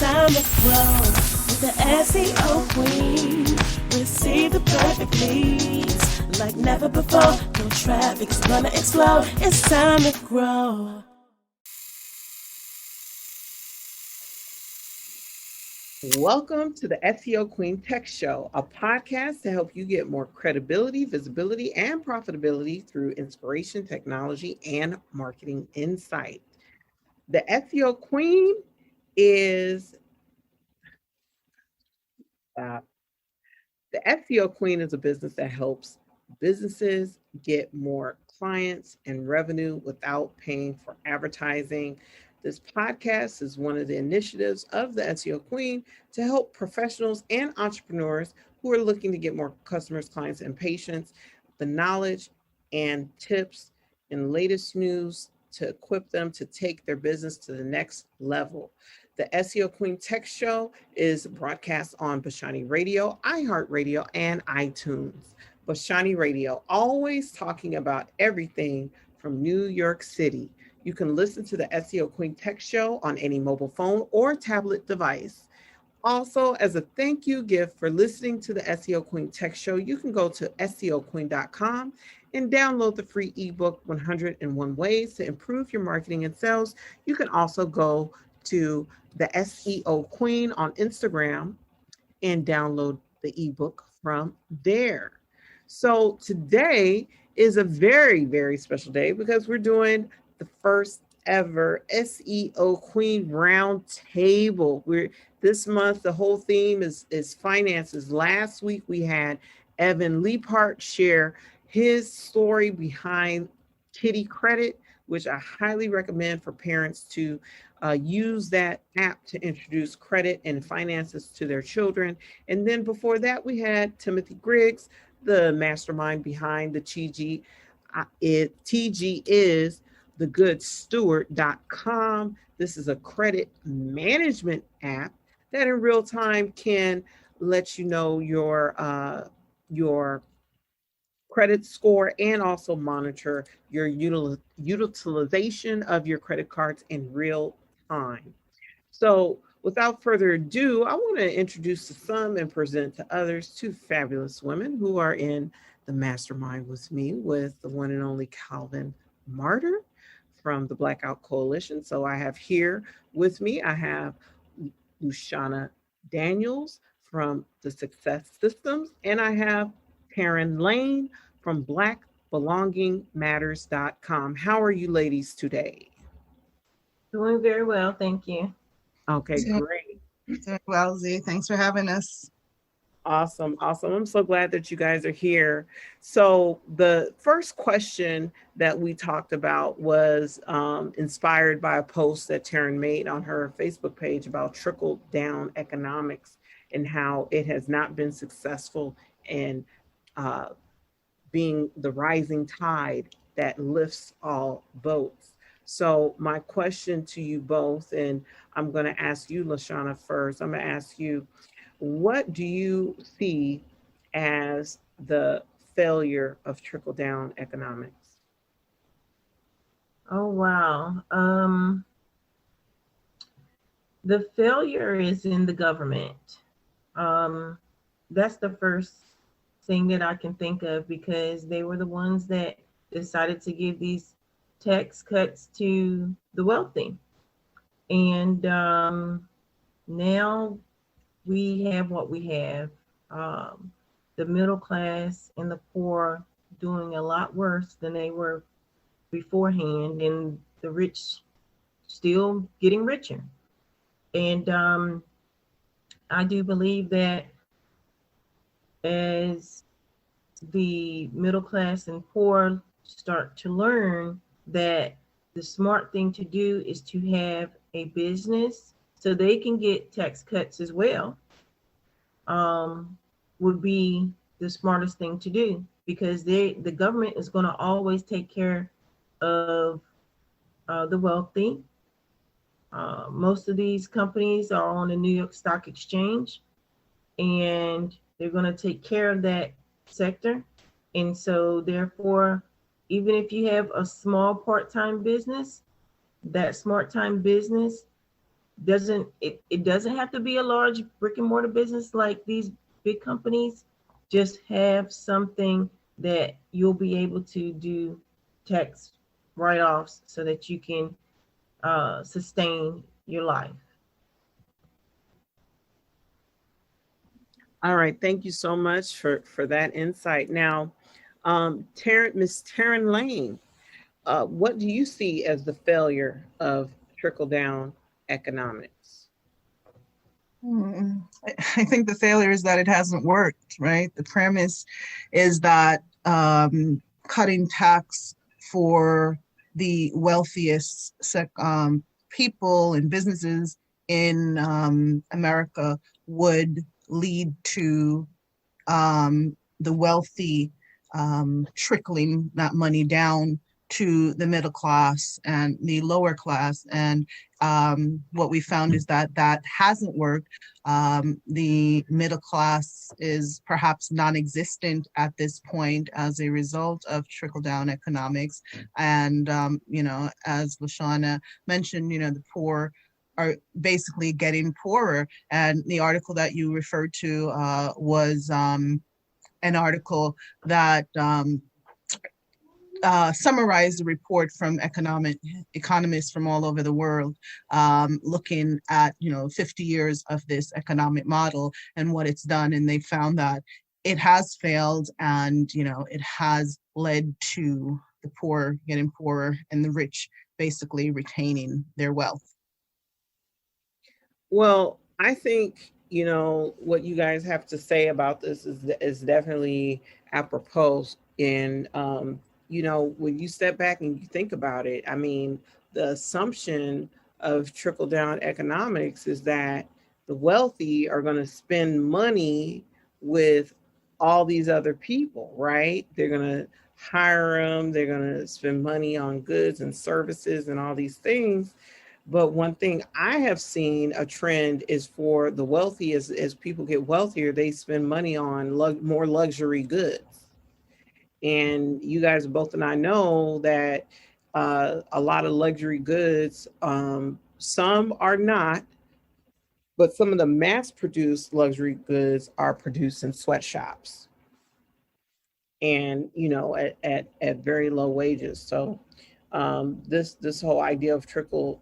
time to grow with the SEO Queen. Receive the perfect leads like never before. No traffic is gonna explode. It's time to grow. Welcome to the SEO Queen Tech Show, a podcast to help you get more credibility, visibility, and profitability through inspiration, technology, and marketing insight. The SEO Queen is the SEO Queen is a business that helps businesses get more clients and revenue without paying for advertising. This podcast is one of the initiatives of the SEO Queen to help professionals and entrepreneurs who are looking to get more customers, clients, and patients the knowledge and tips and latest news to equip them to take their business to the next level. The SEO Queen Tech Show is broadcast on Lushonna Radio, iHeartRadio, and iTunes. Lushonna Radio, always talking about everything from New York City. You can listen to the SEO Queen Tech Show on any mobile phone or tablet device. Also, as a thank you gift for listening to the SEO Queen Tech Show, you can go to seoqueen.com and download the free ebook 101 Ways to Improve Your Marketing and Sales. You can also go to the SEO Queen on Instagram and download the ebook from there. So today is a very, very special day because we're doing the first ever SEO Queen roundtable. This month, the whole theme is finances. Last week, we had Evan Leapart share his story behind Kitty Credit, which I highly recommend for parents to use that app to introduce credit and finances to their children. And then before that, we had Timothy Griggs, the mastermind behind the TG is thegoodsteward.com. This is a credit management app that in real time can let you know your credit score and also monitor your utilization of your credit cards in real time. So without further ado, I want to introduce to some and present to others two fabulous women who are in the mastermind with me, with the one and only Calvin Martyr from the Blackout Coalition. So I have here with me, I have Lushonna Daniels from the Success Systems, and I have Tarin Laine from BlackBelongingMatters.com. How are you ladies today? Doing very well, thank you. Okay, great. Doing well, Z. Thanks for having us. Awesome. I'm so glad that you guys are here. So the first question that we talked about was inspired by a post that Tarin made on her Facebook page about trickle-down economics and how it has not been successful in being the rising tide that lifts all boats. So my question to you both, and I'm going to ask you, Lushonna, first. I'm going to ask you, what do you see as the failure of trickle-down economics? Oh, wow. The failure is in the government. That's the first thing that I can think of, because they were the ones that decided to give these tax cuts to the wealthy. And now we have what we have. The middle class and the poor doing a lot worse than they were beforehand, and the rich still getting richer. And I do believe that as the middle class and poor start to learn that the smart thing to do is to have a business so they can get tax cuts as well, would be the smartest thing to do, because the government is going to always take care of the wealthy. Most of these companies are on the New York Stock Exchange, and they're going to take care of that sector. And so therefore, even if you have a small part-time business, that smart time business it doesn't have to be a large brick and mortar business like these big companies. Just have something that you'll be able to do tax write-offs so that you can sustain your life. All right, thank you so much for that insight. Now, Miss Tarin Laine, what do you see as the failure of trickle down economics? I think the failure is that it hasn't worked, right? The premise is that cutting tax for the wealthiest people and businesses in America would lead to the wealthy trickling that money down to the middle class and the lower class. And what we found is that that hasn't worked. The middle class is perhaps non-existent at this point as a result of trickle-down economics. And, as Lushonna mentioned, the poor are basically getting poorer. And the article that you referred to was an article that summarized a report from economists from all over the world, looking at 50 years of this economic model and what it's done, and they found that it has failed, and it has led to the poor getting poorer and the rich basically retaining their wealth. Well, I think what you guys have to say about this is definitely apropos. And when you step back and you think about it, I mean, the assumption of trickle down economics is that the wealthy are going to spend money with all these other people, right? They're going to hire them. They're going to spend money on goods and services and all these things. But one thing I have seen a trend is for the wealthy, as people get wealthier, they spend money on more luxury goods. And you guys both and I know that a lot of luxury goods, some are not, but some of the mass-produced luxury goods are produced in sweatshops and, at very low wages. So this whole idea of trickle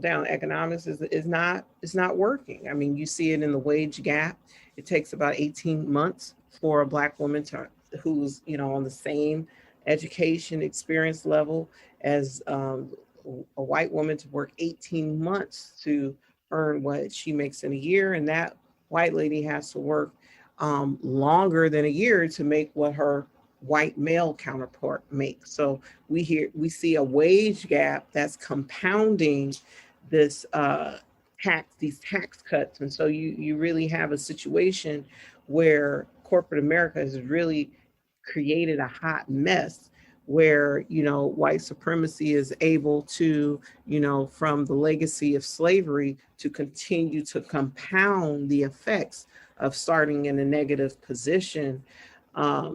down economics is not working. I mean, you see it in the wage gap. It takes about 18 months for a Black woman who's on the same education experience level as a white woman to work 18 months to earn what she makes in a year, and that white lady has to work longer than a year to make what her white male counterpart makes. So we see a wage gap that's compounding these tax cuts. And so you really have a situation where corporate America has really created a hot mess where, white supremacy is able to, from the legacy of slavery, to continue to compound the effects of starting in a negative position.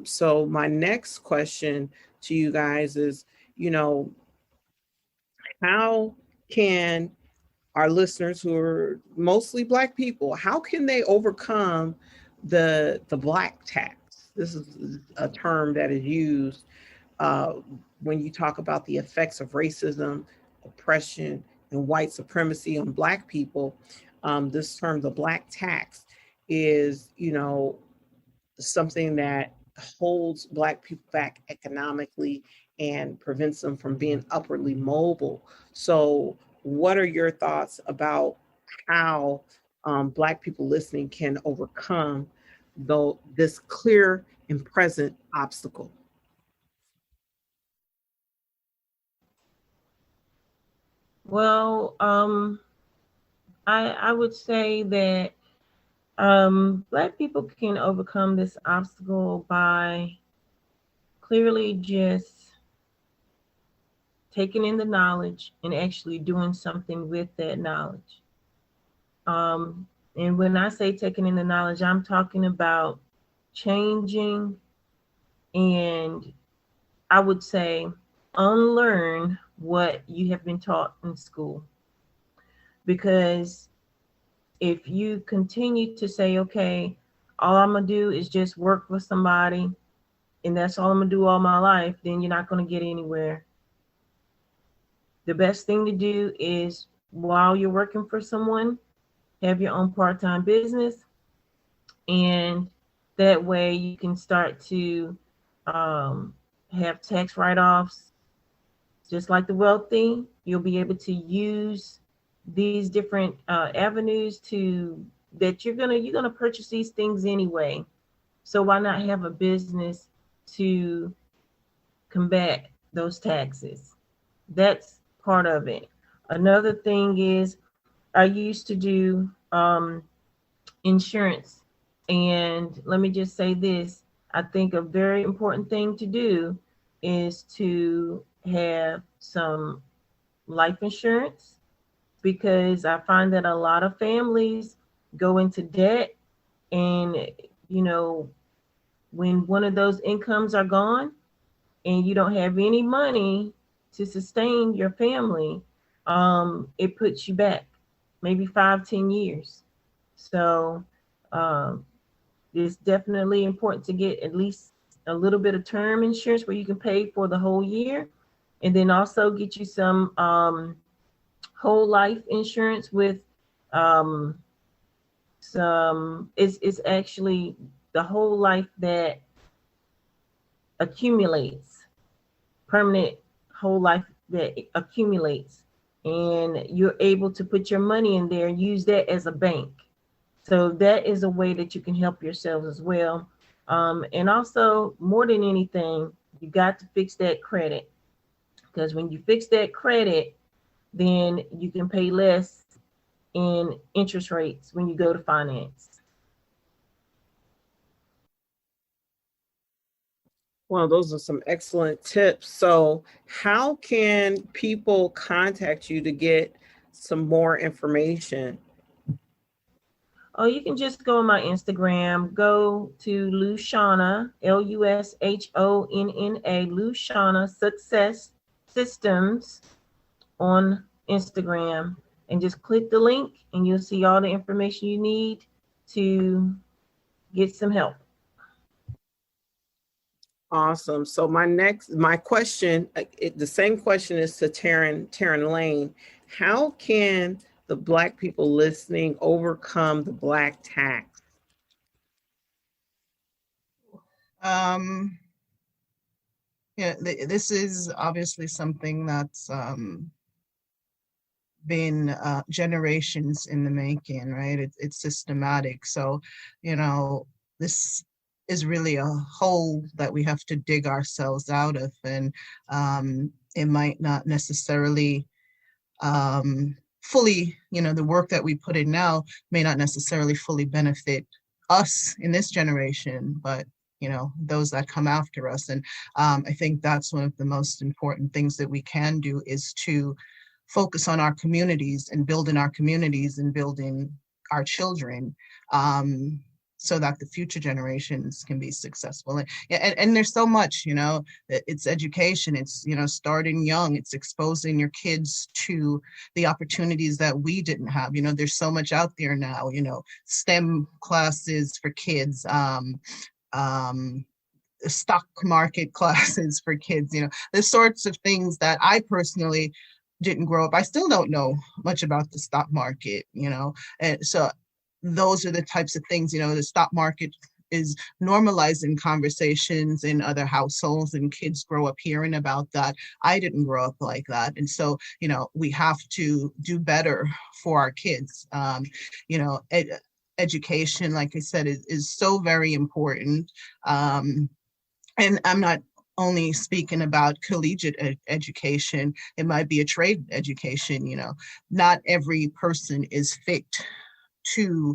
So my next question to you guys is, how can our listeners, who are mostly Black people, how can they overcome the Black tax? This is a term that is used when you talk about the effects of racism, oppression, and white supremacy on Black people. This term, the Black tax, is, something that holds Black people back economically and prevents them from being upwardly mobile. So what are your thoughts about how Black people listening can overcome this clear and present obstacle? Well, I would say that Black people can overcome this obstacle by clearly just taking in the knowledge and actually doing something with that knowledge. And when I say taking in the knowledge, I'm talking about changing, and I would say unlearn what you have been taught in school. Because if you continue to say, okay, all I'm going to do is just work with somebody and that's all I'm going to do all my life, then you're not going to get anywhere. The best thing to do is, while you're working for someone, have your own part-time business, and that way you can start to have tax write-offs. Just like the wealthy, you'll be able to use these different avenues that you're gonna purchase these things anyway. So why not have a business to combat those taxes? That's part of it. Another thing is, I used to do insurance. And let me just say this, I think a very important thing to do is to have some life insurance, because I find that a lot of families go into debt, and when one of those incomes are gone and you don't have any money to sustain your family, it puts you back maybe 5-10 years. So it's definitely important to get at least a little bit of term insurance where you can pay for the whole year, and then also get you some whole life insurance with it's actually the whole life that accumulates, permanent whole life that accumulates, and you're able to put your money in there and use that as a bank. So that is a way that you can help yourselves as well. And also, more than anything, you got to fix that credit, because when you fix that credit, then you can pay less in interest rates when you go to finance. Well, those are some excellent tips. So how can people contact you to get some more information? Oh, you can just go on my Instagram, go to Lushonna, Lushonna, Lushonna Success Systems on Instagram, and just click the link and you'll see all the information you need to get some help. Awesome. So my question, the same question is to Tarin Laine. How can the Black people listening overcome the Black tax? This is obviously something that's been generations in the making, right? It's systematic. So, this is really a hole that we have to dig ourselves out of, and it might not necessarily fully, the work that we put in now may not necessarily fully benefit us in this generation, but those that come after us. And I think that's one of the most important things that we can do, is to focus on our communities and building our communities and building our children, so that the future generations can be successful. And there's so much, it's education, it's, starting young, it's exposing your kids to the opportunities that we didn't have. There's so much out there now, STEM classes for kids, stock market classes for kids, the sorts of things that I personally didn't grow up. I still don't know much about the stock market, and so those are the types of things, the stock market is normalizing conversations in other households, and kids grow up hearing about that. I didn't grow up like that. And so, we have to do better for our kids. Education, like I said, is so very important. And I'm not only speaking about collegiate education, it might be a trade education. Not every person is fit to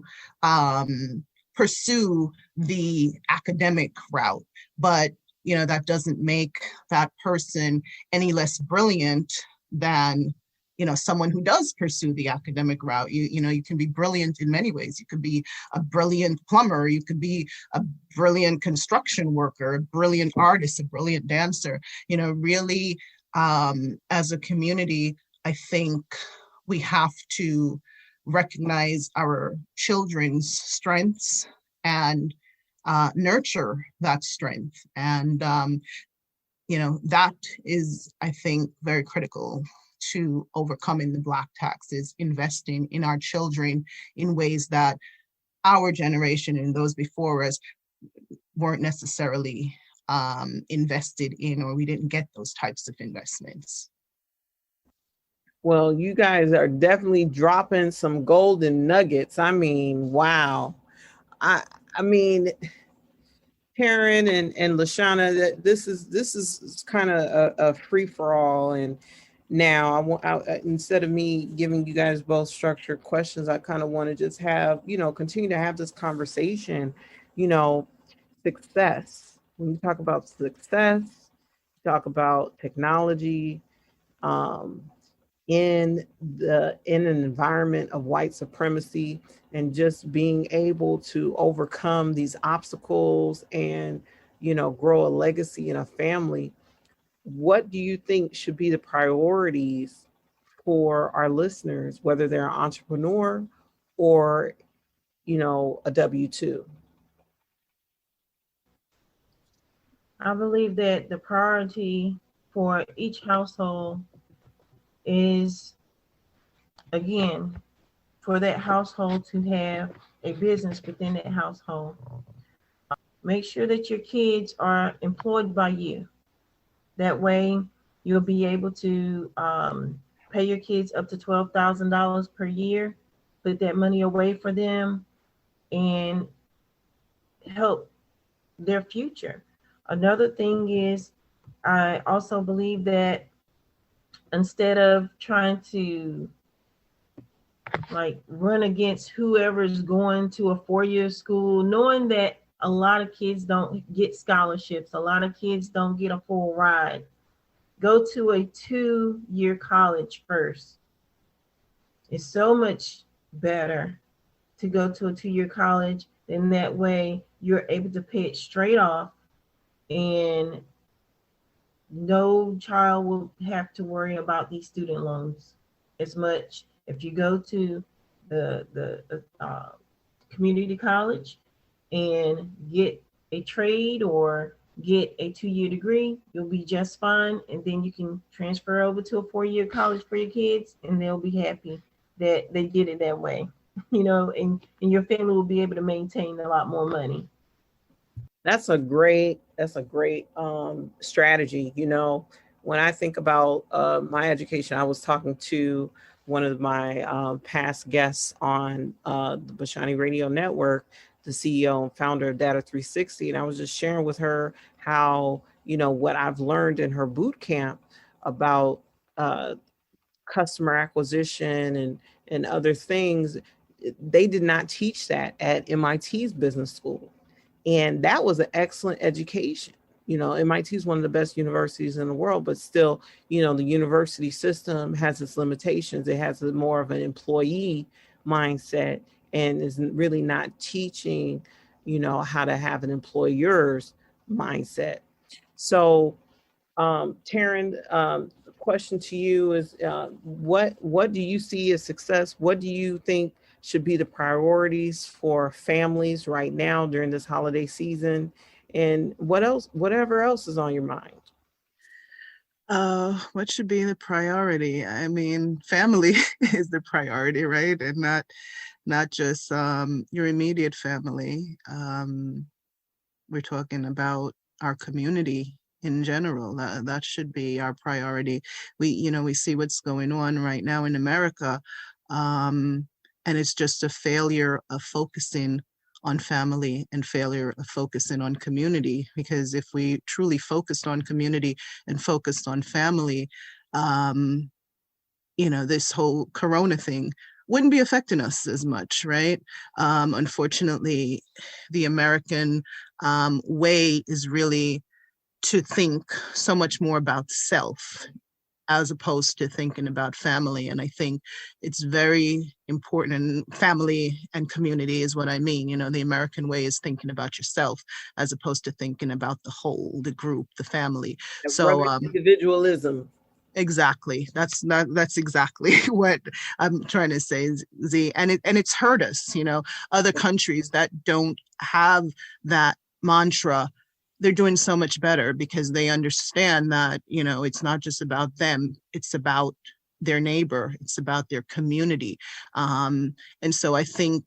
pursue the academic route, but that doesn't make that person any less brilliant than someone who does pursue the academic route. You can be brilliant in many ways. You could be a brilliant plumber, you could be a brilliant construction worker, a brilliant artist, a brilliant dancer. Really, as a community, I think we have to recognize our children's strengths and nurture that strength. And, that is, I think, very critical to overcoming the Black tax, is investing in our children in ways that our generation and those before us weren't necessarily invested in, or we didn't get those types of investments. Well, you guys are definitely dropping some golden nuggets. I mean, wow. I mean, Tarin and Lushonna, that this is kind of a free for all. And now instead of me giving you guys both structured questions, I kind of want to just have, continue to have this conversation. Success. When you talk about success, talk about technology, in an environment of white supremacy, and just being able to overcome these obstacles and grow a legacy in a family. What do you think should be the priorities for our listeners, whether they're an entrepreneur or a W-2? I believe that the priority for each household is, again, for that household to have a business within that household. Make sure that your kids are employed by you. That way, you'll be able to pay your kids up to $12,000 per year, put that money away for them, and help their future. Another thing is, I also believe that instead of trying to run against whoever's going to a 4-year school, knowing that a lot of kids don't get scholarships, a lot of kids don't get a full ride, go to a 2-year college first. It's so much better to go to a 2-year college, and that way you're able to pay it straight off, and no child will have to worry about these student loans as much. If you go to the community college and get a trade or get a 2-year degree, you'll be just fine. And then you can transfer over to a 4-year college for your kids, and they'll be happy that they did it that way, and your family will be able to maintain a lot more money. That's a great strategy. When I think about my education, I was talking to one of my past guests on the Bashani Radio Network, the CEO and founder of Data 360. And I was just sharing with her how, what I've learned in her boot camp about customer acquisition and other things. They did not teach that at MIT's business school. And that was an excellent education. MIT is one of the best universities in the world, but still, the university system has its limitations. It has more of an employee mindset and is really not teaching, how to have an employer's mindset. So, Tarin, the question to you is, what do you see as success? What do you think should be the priorities for families right now during this holiday season? And whatever else is on your mind? What should be the priority? I mean, family is the priority, right? And not just your immediate family. We're talking about our community in general. That should be our priority. We see what's going on right now in America. And it's just a failure of focusing on family and failure of focusing on community. Because if we truly focused on community and focused on family, this whole Corona thing wouldn't be affecting us as much, right? Unfortunately, the American way is really to think so much more about self as opposed to thinking about family. And I think it's very important, and family and community is what I mean. The American way is thinking about yourself as opposed to thinking about the whole, the group, the family. So individualism. Exactly. That's exactly what I'm trying to say, Z. And it's hurt us, other countries that don't have that mantra, they're doing so much better because they understand that, it's not just about them, it's about their neighbor, it's about their community. And so I think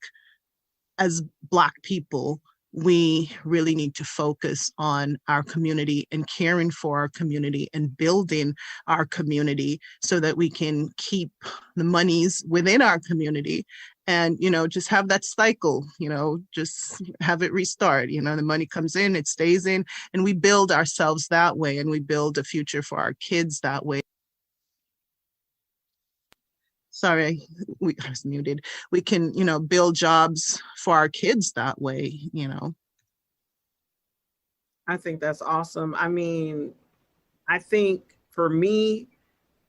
as Black people, we really need to focus on our community and caring for our community and building our community so that we can keep the monies within our community and, just have that cycle, just have it restart. The money comes in, it stays in, and we build ourselves that way, and we build a future for our kids that way. Sorry, I was muted. We can, build jobs for our kids that way, I think that's awesome. I mean, I think for me,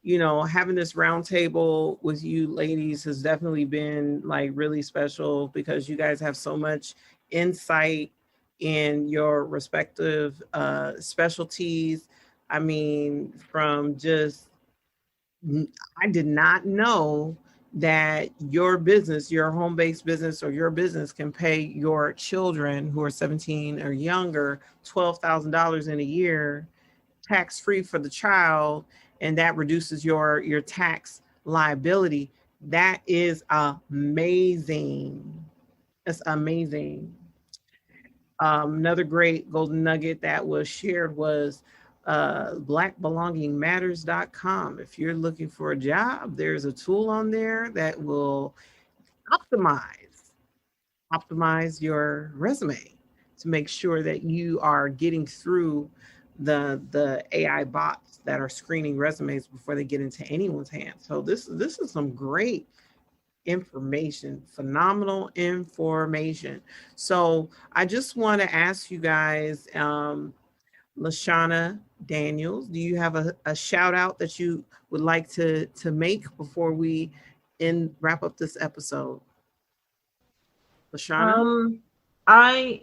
having this roundtable with you ladies has definitely been like really special because you guys have so much insight in your respective specialties. I mean, from just, I did not know that your business, your home-based business or your business can pay your children who are 17 or younger $12,000 in a year tax-free for the child, and that reduces your tax liability. That is amazing. That's amazing. Another great golden nugget that was shared was blackbelongingmatters.com. If you're looking for a job, there's a tool on there that will optimize your resume to make sure that you are getting through the AI bots that are screening resumes before they get into anyone's hands. So this is some great information, phenomenal information. So I just want to ask you guys, Lushonna Daniels, do you have a shout out that you would like to make before we wrap up this episode? Lushonna? I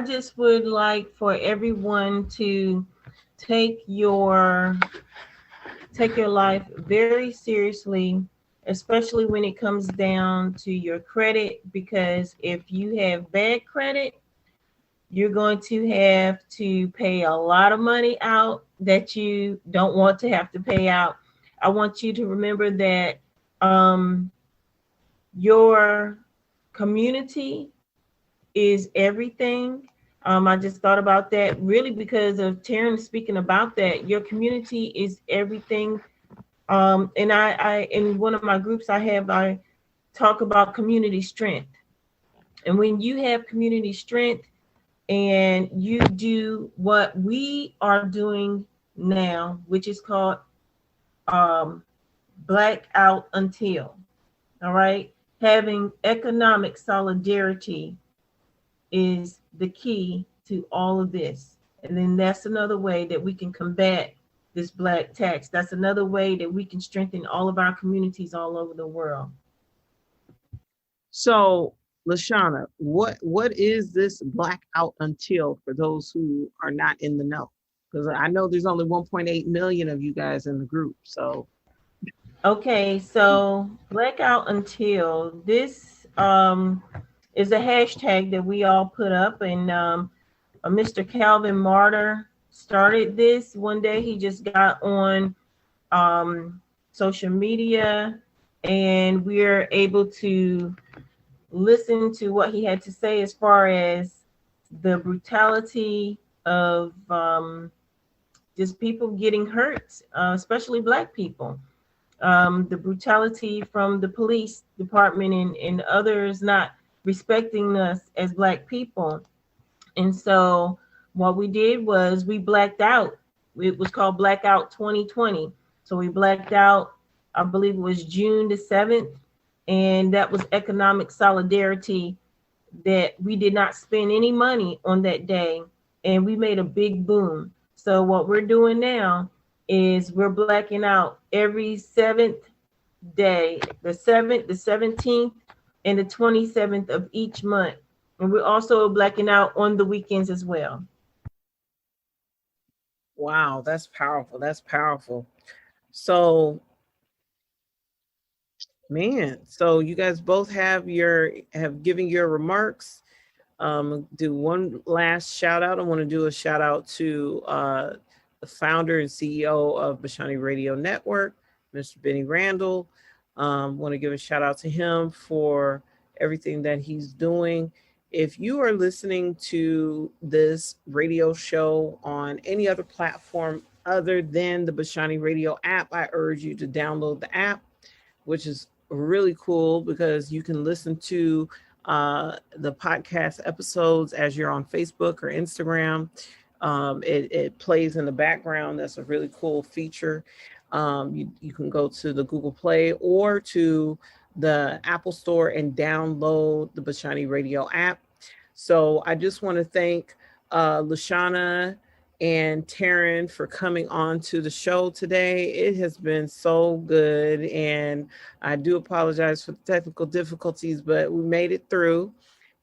just would like for everyone to take your life very seriously, especially when it comes down to your credit, because if you have bad credit, you're going to have to pay a lot of money out that you don't want to have to pay out. I want you to remember that your community is everything. I just thought about that really because of Tarin speaking about that. Your community is everything. And I in one of my groups I talk about community strength. And when you have community strength and you do what we are doing now, which is called blackout until, all right? Having economic solidarity is the key to all of this. And then that's another way that we can combat this black tax. That's another way that we can strengthen all of our communities all over the world. So, Lushonna, what is this blackout until for those who are not in the know? Because I know there's only 1.8 million of you guys in the group. So, okay, so blackout until this is a hashtag that we all put up, and Mr. Calvin Martyr started this one day. He just got on social media, and we're able to listen to what he had to say as far as the brutality of just people getting hurt, especially Black people. The brutality from the police department and others not respecting us as Black people. And so what we did was we blacked out. It was called Blackout 2020. So we blacked out, I believe it was June the 7th. And that was economic solidarity, that we did not spend any money on that day. And we made a big boom. So what we're doing now is we're blacking out every 7th day, the 7th, the 17th, and the 27th of each month. And we're also blacking out on the weekends as well. wow, that's powerful. That's powerful. So, man, so you guys both have given your remarks. Do one last shout out. I want to do a shout out to the founder and CEO of Bashani Radio Network, Mr. Benny Randall. Want to give a shout out to him for everything that he's doing. If you are listening to this radio show on any other platform other than the Bashani Radio app, I urge you to download the app, which is really cool because you can listen to the podcast episodes as you're on Facebook or Instagram. It plays in the background. That's a really cool feature. You can go to the Google Play or to the Apple Store and download the Bashani Radio app. So I just want to thank Lushonna and Tarin for coming on to the show today. It has been so good, and I do apologize for the technical difficulties, but we made it through.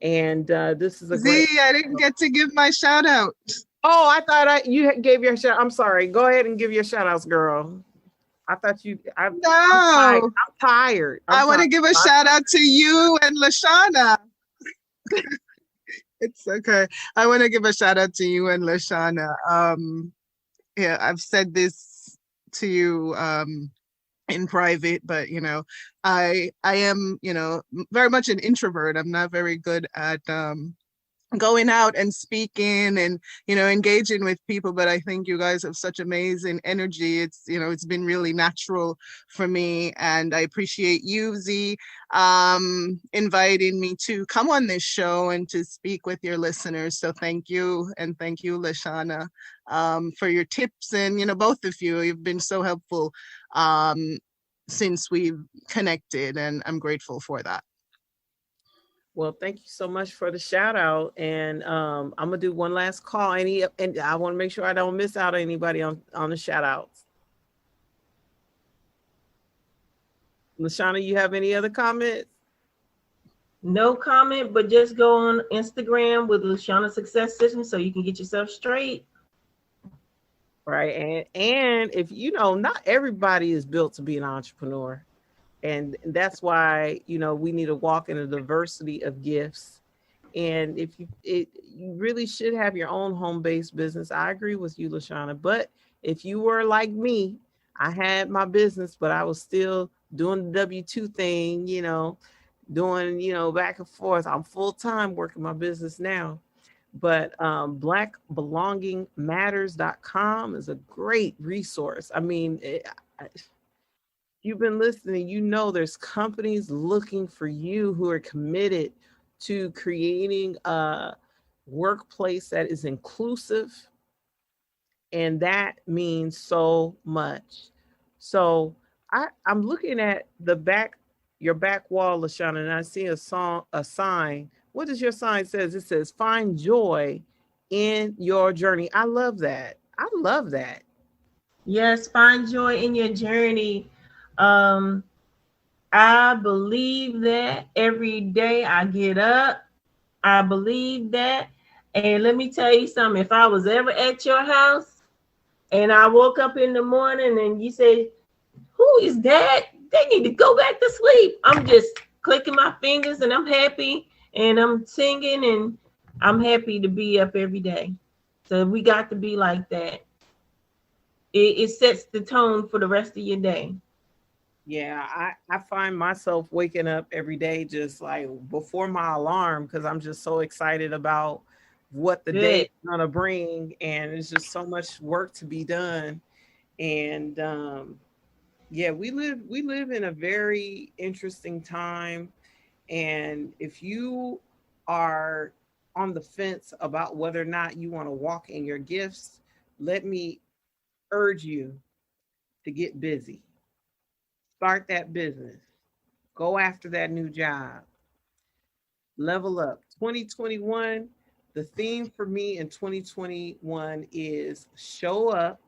And this is a great. I didn't get to give my shout out. Oh, I thought you gave your shout. I'm sorry. Go ahead and give your shout outs, girl. I thought you. I'm tired. I want to give a shout out to you and Lushonna. It's okay. I want to give a shout out to you and Lushonna. Yeah, I've said this to you in private, but I am, very much an introvert. I'm not very good at going out and speaking and engaging with people, but I think you guys have such amazing energy. It's been really natural for me, and I appreciate you, Z, inviting me to come on this show and to speak with your listeners. So thank you, and thank you, Lushonna, for your tips, and both of you've been so helpful since we've connected, and I'm grateful for that. Well, thank you so much for the shout out. And I'm gonna do one last call. And I want to make sure I don't miss out on anybody on the shout outs. Lushonna, you have any other comments? No comment, but just go on Instagram with Lushonna Success System so you can get yourself straight. Right. And if not everybody is built to be an entrepreneur. And that's why, we need to walk in a diversity of gifts. And if you really should have your own home-based business. I agree with you, Lushonna. But if you were like me, I had my business, but I was still doing the W-2 thing, doing, back and forth. I'm full-time working my business now. But blackbelongingmatters.com is a great resource. I mean, you've been listening, there's companies looking for you who are committed to creating a workplace that is inclusive. And that means so much. So I'm looking at your back wall, Lushonna, and I see a sign. What does your sign says? It says, find joy in your journey. I love that. Yes, find joy in your journey. I believe that every day I get up. I believe that. And let me tell you something. If I was ever at your house and I woke up in the morning and you say, who is that? They need to go back to sleep. I'm just clicking my fingers and I'm happy and I'm singing and I'm happy to be up every day. So we got to be like that. It sets the tone for the rest of your day. Yeah, I find myself waking up every day just like before my alarm because I'm just so excited about what the day is gonna bring, and it's just so much work to be done. And we live in a very interesting time, and if you are on the fence about whether or not you want to walk in your gifts, let me urge you to get busy. Start that business. Go after that new job. Level up. 2021, the theme for me in 2021 is show up,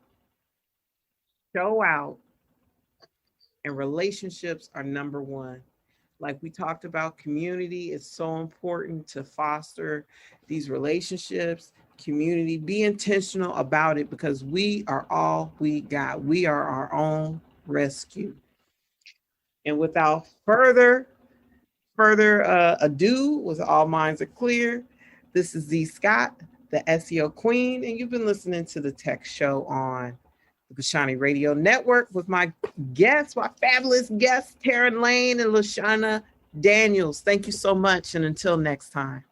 show out, and relationships are number one. Like we talked about, community is so important to foster these relationships, community. Be intentional about it because we are all we got. We are our own rescue. And without further ado, with all minds are clear, this is Z Scott, the SEO Queen, and you've been listening to the Tech Show on the Lushonna Radio Network with my guests, my fabulous guests, Tarin Laine and Lushonna Daniels. Thank you so much, and until next time.